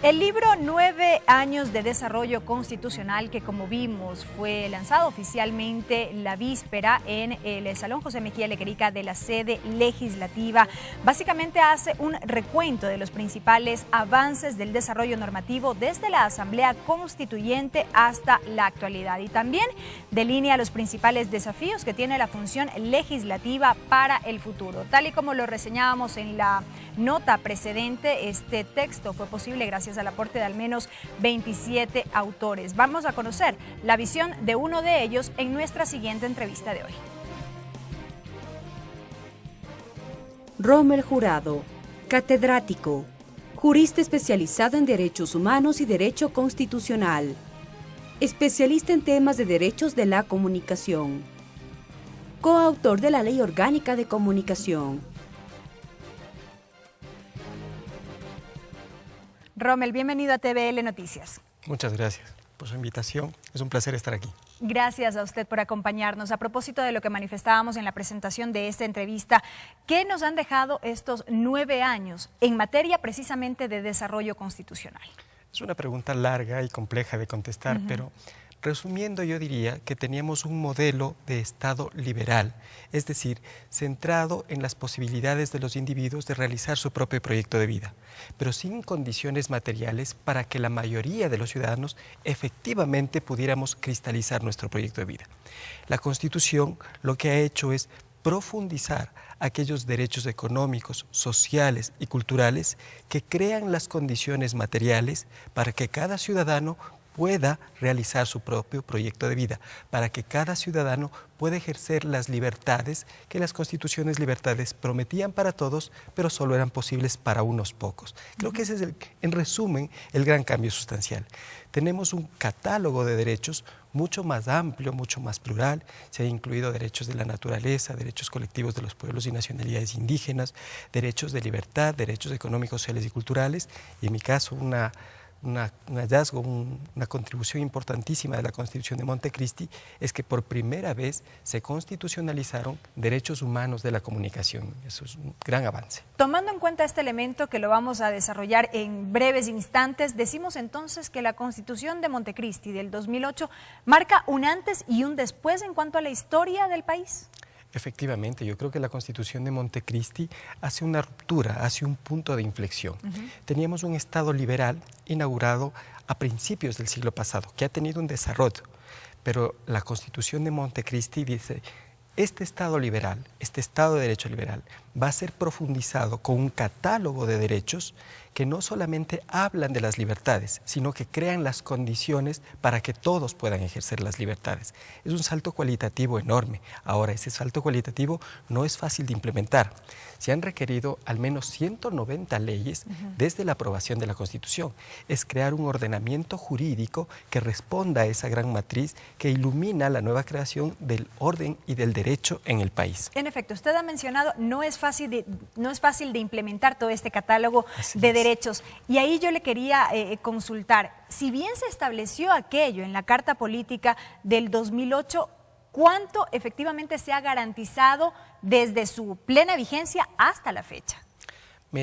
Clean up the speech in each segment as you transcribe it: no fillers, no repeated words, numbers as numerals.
El libro 9 años de desarrollo constitucional, que como vimos fue lanzado oficialmente la víspera en el Salón José Mejía Lequerica de la sede legislativa, básicamente hace un recuento de los principales avances del desarrollo normativo desde la Asamblea Constituyente hasta la actualidad, y también delinea los principales desafíos que tiene la función legislativa para el futuro. Tal y como lo reseñábamos en la nota precedente, este texto fue posible gracias al aporte de al menos 27 autores. Vamos a conocer la visión de uno de ellos en nuestra siguiente entrevista de hoy. Rommel Jurado, catedrático, jurista especializado en derechos humanos y derecho constitucional, especialista en temas de derechos de la comunicación, coautor de la Ley Orgánica de Comunicación. Rommel, bienvenido a TVL Noticias. Muchas gracias por su invitación. Es un placer estar aquí. Gracias a usted por acompañarnos. A propósito de lo que manifestábamos en la presentación de esta entrevista, ¿qué nos han dejado estos 9 años en materia precisamente de desarrollo constitucional? Es una pregunta larga y compleja de contestar, pero resumiendo yo diría que teníamos un modelo de Estado liberal, es decir, centrado en las posibilidades de los individuos de realizar su propio proyecto de vida, pero sin condiciones materiales para que la mayoría de los ciudadanos efectivamente pudiéramos cristalizar nuestro proyecto de vida. La Constitución lo que ha hecho es profundizar aquellos derechos económicos, sociales y culturales que crean las condiciones materiales para que cada ciudadano pueda realizar su propio proyecto de vida, para que cada ciudadano pueda ejercer las libertades que las constituciones libertades prometían para todos, pero solo eran posibles para unos pocos. Creo que ese es, en resumen, el gran cambio sustancial. Tenemos un catálogo de derechos mucho más amplio, mucho más plural. Se han incluido derechos de la naturaleza, derechos colectivos de los pueblos y nacionalidades indígenas, derechos de libertad, derechos económicos, sociales y culturales, y en mi caso un hallazgo, una contribución importantísima de la Constitución de Montecristi es que por primera vez se constitucionalizaron derechos humanos de la comunicación. Eso es un gran avance. Tomando en cuenta este elemento, que lo vamos a desarrollar en breves instantes, decimos entonces que la Constitución de Montecristi del 2008 marca un antes y un después en cuanto a la historia del país. Efectivamente, yo creo que la Constitución de Montecristi hace una ruptura, hace un punto de inflexión. Teníamos un Estado liberal inaugurado a principios del siglo pasado, que ha tenido un desarrollo, pero la Constitución de Montecristi dice: este Estado liberal, este Estado de Derecho liberal, va a ser profundizado con un catálogo de derechos que no solamente hablan de las libertades, sino que crean las condiciones para que todos puedan ejercer las libertades. Es un salto cualitativo enorme. Ahora, ese salto cualitativo no es fácil de implementar. Se han requerido al menos 190 leyes desde la aprobación de la Constitución. Es crear un ordenamiento jurídico que responda a esa gran matriz que ilumina la nueva creación del orden y del derecho en el país. En efecto, usted ha mencionado, no es fácil de implementar todo este catálogo de derechos. Y ahí yo le quería consultar, si bien se estableció aquello en la Carta Política del 2008, ¿cuánto efectivamente se ha garantizado desde su plena vigencia hasta la fecha?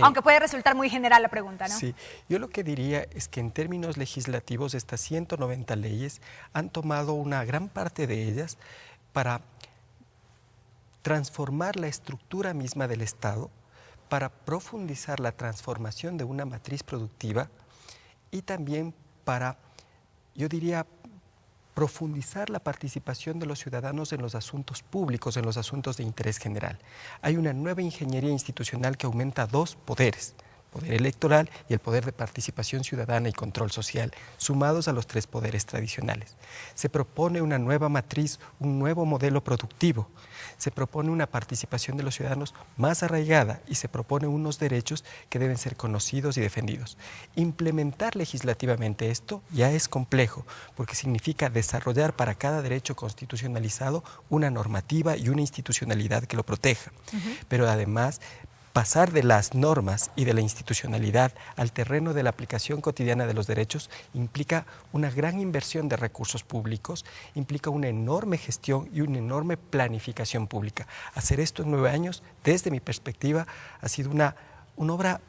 Aunque puede resultar muy general la pregunta, ¿no? Sí, yo lo que diría es que en términos legislativos estas 190 leyes han tomado una gran parte de ellas para transformar la estructura misma del Estado, para profundizar la transformación de una matriz productiva y también para, yo diría, profundizar la participación de los ciudadanos en los asuntos públicos, en los asuntos de interés general. Hay una nueva ingeniería institucional que aumenta 2 poderes, poder electoral y el poder de participación ciudadana y control social, sumados a los 3 poderes tradicionales. Se propone una nueva matriz, un nuevo modelo productivo, se propone una participación de los ciudadanos más arraigada y se propone unos derechos que deben ser conocidos y defendidos. Implementar legislativamente esto ya es complejo, porque significa desarrollar para cada derecho constitucionalizado una normativa y una institucionalidad que lo proteja, pero además pasar de las normas y de la institucionalidad al terreno de la aplicación cotidiana de los derechos implica una gran inversión de recursos públicos, implica una enorme gestión y una enorme planificación pública. Hacer esto en 9 años, desde mi perspectiva, ha sido una obra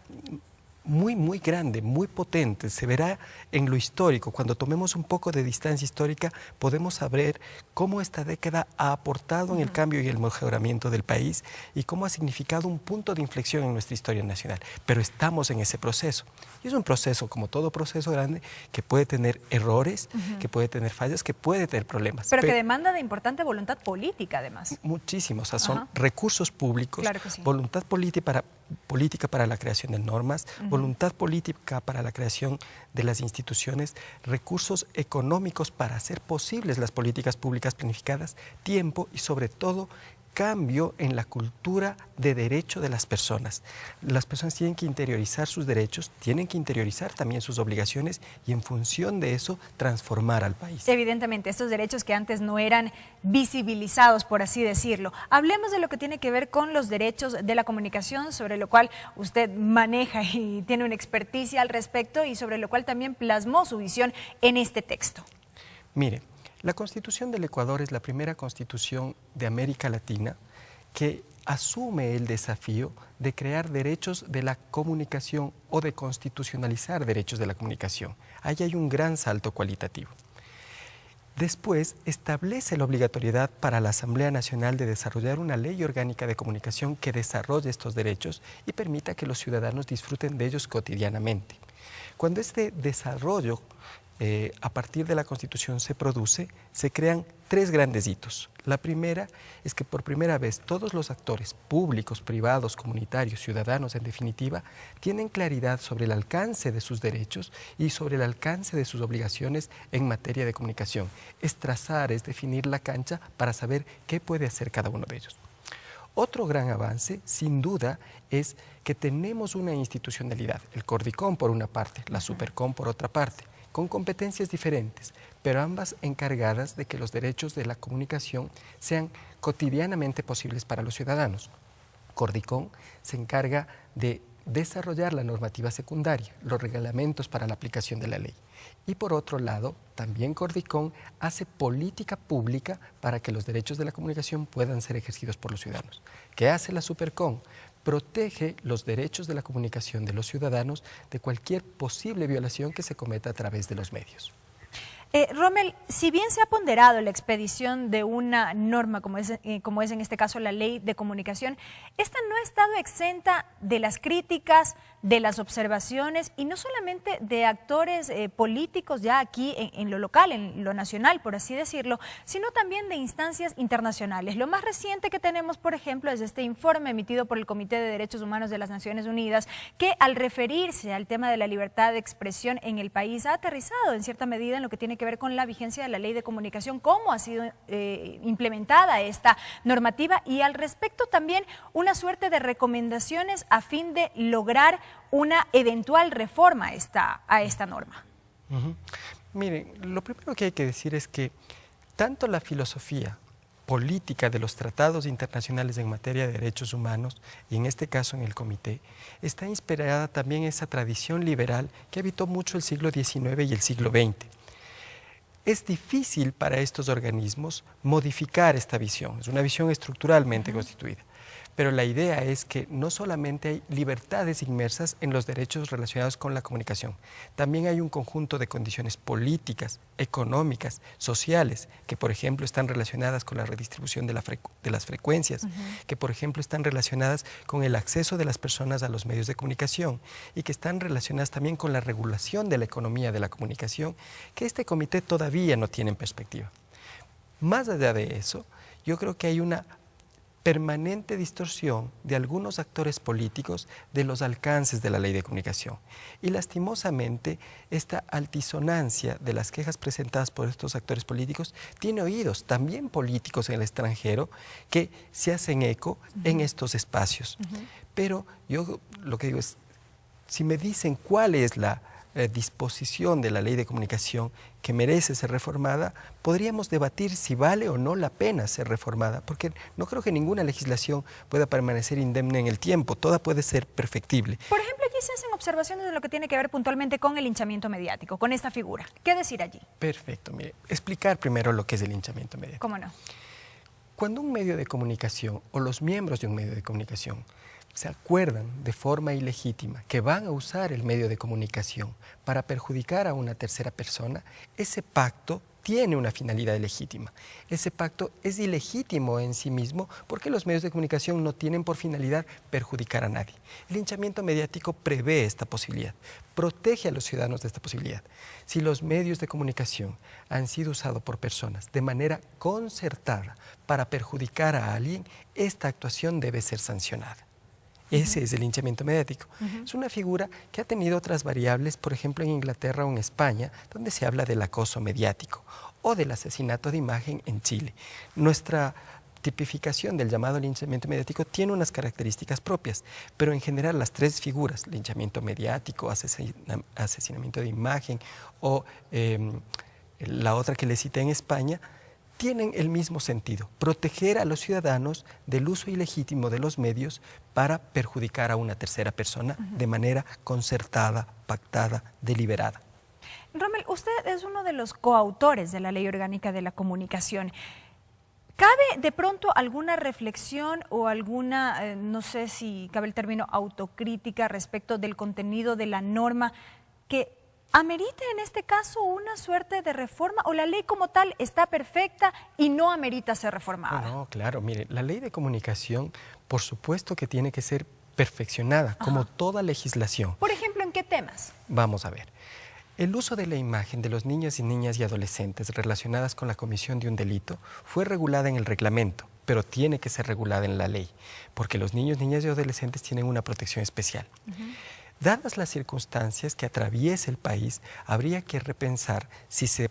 muy grande, muy potente. Se verá en lo histórico. Cuando tomemos un poco de distancia histórica, podemos saber cómo esta década ha aportado en el cambio y el mejoramiento del país y cómo ha significado un punto de inflexión en nuestra historia nacional. Pero estamos en ese proceso. Y es un proceso, como todo proceso grande, que puede tener errores, que puede tener fallas, que puede tener problemas. Pero que demanda de importante voluntad política, además. Muchísimos. O sea, son recursos públicos, claro que sí. Voluntad política para la creación de normas, voluntad política para la creación de las instituciones, recursos económicos para hacer posibles las políticas públicas planificadas, tiempo y sobre todo cambio en la cultura de derecho de las personas. Las personas tienen que interiorizar sus derechos, tienen que interiorizar también sus obligaciones y en función de eso transformar al país. Evidentemente, estos derechos que antes no eran visibilizados, por así decirlo. Hablemos de lo que tiene que ver con los derechos de la comunicación, sobre lo cual usted maneja y tiene una experticia al respecto y sobre lo cual también plasmó su visión en este texto. Mire, la Constitución del Ecuador es la primera constitución de América Latina que asume el desafío de crear derechos de la comunicación o de constitucionalizar derechos de la comunicación. Ahí hay un gran salto cualitativo. Después, establece la obligatoriedad para la Asamblea Nacional de desarrollar una ley orgánica de comunicación que desarrolle estos derechos y permita que los ciudadanos disfruten de ellos cotidianamente. Cuando este desarrollo a partir de la Constitución se produce, se crean tres grandes hitos. La primera es que por primera vez todos los actores públicos, privados, comunitarios, ciudadanos en definitiva, tienen claridad sobre el alcance de sus derechos y sobre el alcance de sus obligaciones en materia de comunicación. Es trazar, es definir la cancha para saber qué puede hacer cada uno de ellos. Otro gran avance, sin duda, es que tenemos una institucionalidad, el Cordicom por una parte, la Supercom por otra parte, con competencias diferentes, pero ambas encargadas de que los derechos de la comunicación sean cotidianamente posibles para los ciudadanos. Cordicom se encarga de desarrollar la normativa secundaria, los reglamentos para la aplicación de la ley. Y por otro lado, también Cordicom hace política pública para que los derechos de la comunicación puedan ser ejercidos por los ciudadanos. ¿Qué hace la Supercom? Protege los derechos de la comunicación de los ciudadanos de cualquier posible violación que se cometa a través de los medios. Rommel, si bien se ha ponderado la expedición de una norma como es en este caso la Ley de Comunicación, esta no ha estado exenta de las críticas, de las observaciones y no solamente de actores políticos ya aquí en lo local, en lo nacional, por así decirlo, sino también de instancias internacionales. Lo más reciente que tenemos, por ejemplo, es este informe emitido por el Comité de Derechos Humanos de las Naciones Unidas, que al referirse al tema de la libertad de expresión en el país ha aterrizado en cierta medida en lo que tiene que ver con la vigencia de la Ley de Comunicación, cómo ha sido implementada esta normativa y al respecto también una suerte de recomendaciones a fin de lograr una eventual reforma a esta norma. Miren, lo primero que hay que decir es que tanto la filosofía política de los tratados internacionales en materia de derechos humanos, y en este caso en el Comité, está inspirada también en esa tradición liberal que habitó mucho el siglo XIX y el siglo XX. Es difícil para estos organismos modificar esta visión, es una visión estructuralmente constituida. Pero la idea es que no solamente hay libertades inmersas en los derechos relacionados con la comunicación, también hay un conjunto de condiciones políticas, económicas, sociales, que por ejemplo están relacionadas con la redistribución de las frecuencias, que por ejemplo están relacionadas con el acceso de las personas a los medios de comunicación y que están relacionadas también con la regulación de la economía de la comunicación, que este comité todavía no tiene en perspectiva. Más allá de eso, yo creo que hay una permanente distorsión de algunos actores políticos de los alcances de la Ley de Comunicación. Y lastimosamente, esta altisonancia de las quejas presentadas por estos actores políticos tiene oídos, también políticos en el extranjero, que se hacen eco en estos espacios. Pero yo lo que digo es, si me dicen cuál es la disposición de la Ley de Comunicación que merece ser reformada, podríamos debatir si vale o no la pena ser reformada, porque no creo que ninguna legislación pueda permanecer indemne en el tiempo, toda puede ser perfectible. Por ejemplo, allí se hacen observaciones de lo que tiene que ver puntualmente con el linchamiento mediático, con esta figura. ¿Qué decir allí? Perfecto, mire, explicar primero lo que es el linchamiento mediático. ¿Cómo no? Cuando un medio de comunicación o los miembros de un medio de comunicación se acuerdan de forma ilegítima que van a usar el medio de comunicación para perjudicar a una tercera persona, ese pacto tiene una finalidad legítima. Ese pacto es ilegítimo en sí mismo porque los medios de comunicación no tienen por finalidad perjudicar a nadie. El linchamiento mediático prevé esta posibilidad, protege a los ciudadanos de esta posibilidad. Si los medios de comunicación han sido usados por personas de manera concertada para perjudicar a alguien, esta actuación debe ser sancionada. Ese es el linchamiento mediático. Es una figura que ha tenido otras variables, por ejemplo en Inglaterra o en España, donde se habla del acoso mediático o del asesinato de imagen en Chile. Nuestra tipificación del llamado linchamiento mediático tiene unas características propias, pero en general las tres figuras, linchamiento mediático, asesinamiento de imagen o la otra que le cité en España, tienen el mismo sentido, proteger a los ciudadanos del uso ilegítimo de los medios para perjudicar a una tercera persona de manera concertada, pactada, deliberada. Rommel, usted es uno de los coautores de la Ley Orgánica de la Comunicación. ¿Cabe de pronto alguna reflexión o alguna, no sé si cabe el término autocrítica respecto del contenido de la norma que amerita en este caso una suerte de reforma, o la ley como tal está perfecta y no amerita ser reformada? No, claro, mire, la ley de comunicación por supuesto que tiene que ser perfeccionada, como toda legislación. Por ejemplo, ¿en qué temas? Vamos a ver. El uso de la imagen de los niños y niñas y adolescentes relacionadas con la comisión de un delito fue regulada en el reglamento, pero tiene que ser regulada en la ley, porque los niños, niñas y adolescentes tienen una protección especial. Dadas las circunstancias que atraviesa el país, habría que repensar si se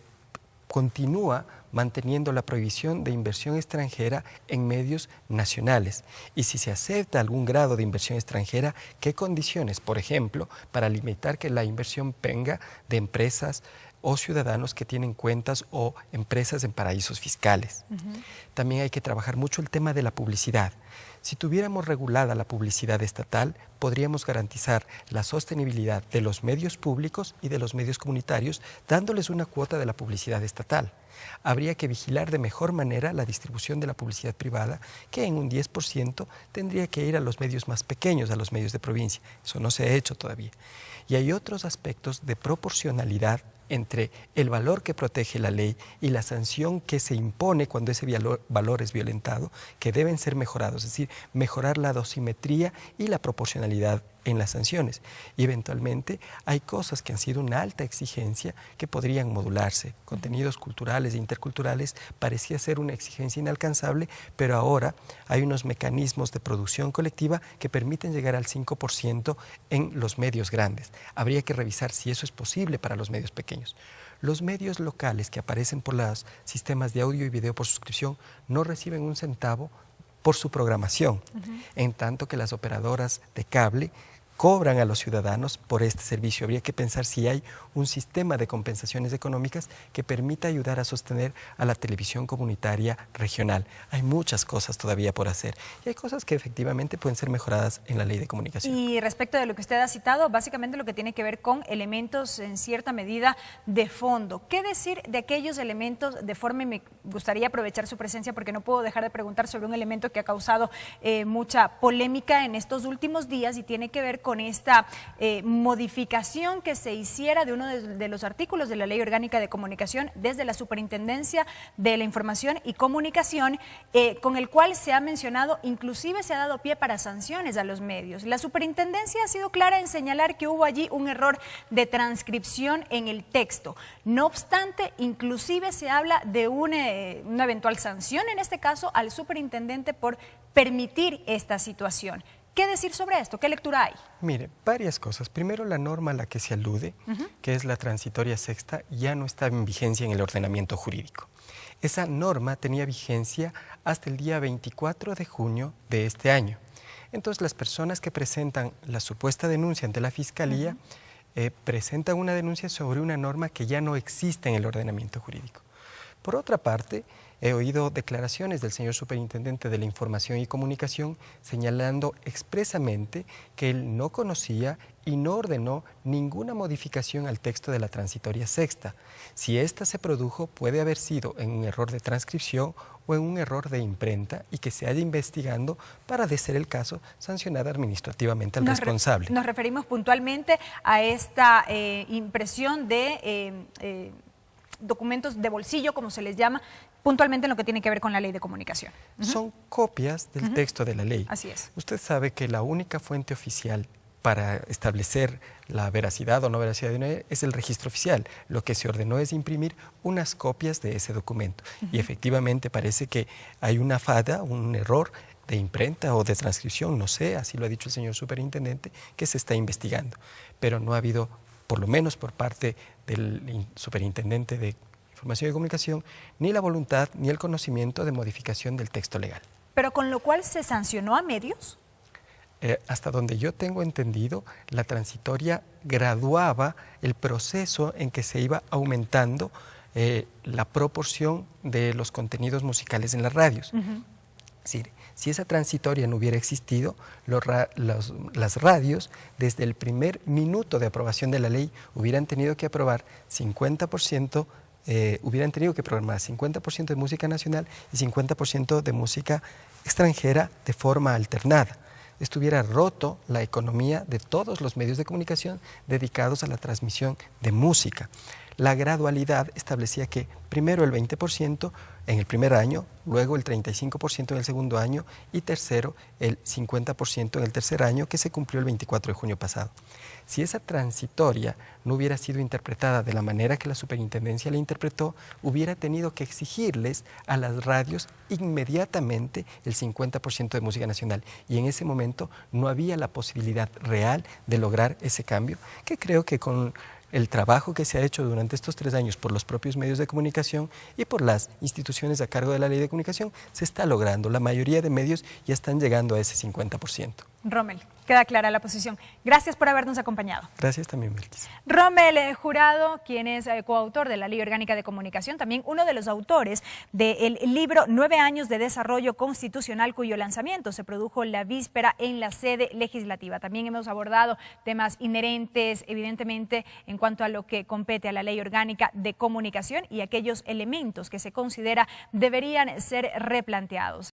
continúa manteniendo la prohibición de inversión extranjera en medios nacionales y si se acepta algún grado de inversión extranjera, qué condiciones, por ejemplo, para limitar que la inversión venga de empresas o ciudadanos que tienen cuentas o empresas en paraísos fiscales. También hay que trabajar mucho el tema de la publicidad. Si tuviéramos regulada la publicidad estatal, podríamos garantizar la sostenibilidad de los medios públicos y de los medios comunitarios, dándoles una cuota de la publicidad estatal. Habría que vigilar de mejor manera la distribución de la publicidad privada, que en un 10% tendría que ir a los medios más pequeños, a los medios de provincia. Eso no se ha hecho todavía. Y hay otros aspectos de proporcionalidad entre el valor que protege la ley y la sanción que se impone cuando ese valor es violentado, que deben ser mejorados, es decir, mejorar la dosimetría y la proporcionalidad en las sanciones. Y eventualmente hay cosas que han sido una alta exigencia que podrían modularse. Contenidos culturales e interculturales parecía ser una exigencia inalcanzable, pero ahora hay unos mecanismos de producción colectiva que permiten llegar al 5% en los medios grandes. Habría que revisar si eso es posible para los medios pequeños. Los medios locales que aparecen por los sistemas de audio y video por suscripción no reciben un centavo por su programación, en tanto que las operadoras de cable cobran a los ciudadanos por este servicio. Habría que pensar si hay un sistema de compensaciones económicas que permita ayudar a sostener a la televisión comunitaria regional. Hay muchas cosas todavía por hacer y hay cosas que efectivamente pueden ser mejoradas en la ley de comunicación. Y respecto de lo que usted ha citado, básicamente lo que tiene que ver con elementos en cierta medida de fondo. ¿Qué decir de aquellos elementos de forma, y me gustaría aprovechar su presencia porque no puedo dejar de preguntar sobre un elemento que ha causado mucha polémica en estos últimos días y tiene que ver con esta modificación que se hiciera de uno de los artículos de la Ley Orgánica de Comunicación desde la Superintendencia de la Información y Comunicación, con el cual se ha mencionado, inclusive se ha dado pie para sanciones a los medios. La Superintendencia ha sido clara en señalar que hubo allí un error de transcripción en el texto. No obstante, inclusive se habla de una eventual sanción, en este caso, al superintendente por permitir esta situación. ¿Qué decir sobre esto? ¿Qué lectura hay? Mire, varias cosas. Primero, la norma a la que se alude, que es la transitoria sexta, ya no está en vigencia en el ordenamiento jurídico. Esa norma tenía vigencia hasta el día 24 de junio de este año. Entonces, las personas que presentan la supuesta denuncia ante la Fiscalía presentan una denuncia sobre una norma que ya no existe en el ordenamiento jurídico. Por otra parte, he oído declaraciones del señor Superintendente de la Información y Comunicación señalando expresamente que él no conocía y no ordenó ninguna modificación al texto de la transitoria sexta. Si ésta se produjo, puede haber sido en un error de transcripción o en un error de imprenta y que se haya investigando para, de ser el caso, sancionar administrativamente al responsable. Nos referimos puntualmente a esta impresión de documentos de bolsillo, como se les llama, puntualmente en lo que tiene que ver con la ley de comunicación. Son copias del texto de la ley. Así es. Usted sabe que la única fuente oficial para establecer la veracidad o no veracidad de una ley es el registro oficial. Lo que se ordenó es imprimir unas copias de ese documento. Y efectivamente parece que hay una falla, un error de imprenta o de transcripción, no sé, así lo ha dicho el señor superintendente, que se está investigando. Pero no ha habido, por lo menos por parte del superintendente de Información y Comunicación, ni la voluntad ni el conocimiento de modificación del texto legal. ¿Pero con lo cual se sancionó a medios? Hasta donde yo tengo entendido, la transitoria graduaba el proceso en que se iba aumentando la proporción de los contenidos musicales en las radios. Es decir, si esa transitoria no hubiera existido, las radios, desde el primer minuto de aprobación de la ley, hubieran tenido que aprobar 50%, hubieran tenido que programar 50% de música nacional y 50% de música extranjera de forma alternada. Esto hubiera roto la economía de todos los medios de comunicación dedicados a la transmisión de música. La gradualidad establecía que primero el 20% en el primer año, luego el 35% en el segundo año y tercero el 50% en el tercer año, que se cumplió el 24 de junio pasado. Si esa transitoria no hubiera sido interpretada de la manera que la superintendencia la interpretó, hubiera tenido que exigirles a las radios inmediatamente el 50% de música nacional. Y en ese momento no había la posibilidad real de lograr ese cambio, que creo que con el trabajo que se ha hecho durante estos 3 años por los propios medios de comunicación y por las instituciones a cargo de la ley de comunicación, se está logrando. La mayoría de medios ya están llegando a ese 50%. Rommel, queda clara la posición. Gracias por habernos acompañado. Gracias también, Belkis. Rommel Jurado, quien es coautor de la Ley Orgánica de Comunicación, también uno de los autores del libro 9 años de desarrollo constitucional, cuyo lanzamiento se produjo la víspera en la sede legislativa. También hemos abordado temas inherentes, evidentemente, en cuanto a lo que compete a la Ley Orgánica de Comunicación y aquellos elementos que se considera deberían ser replanteados.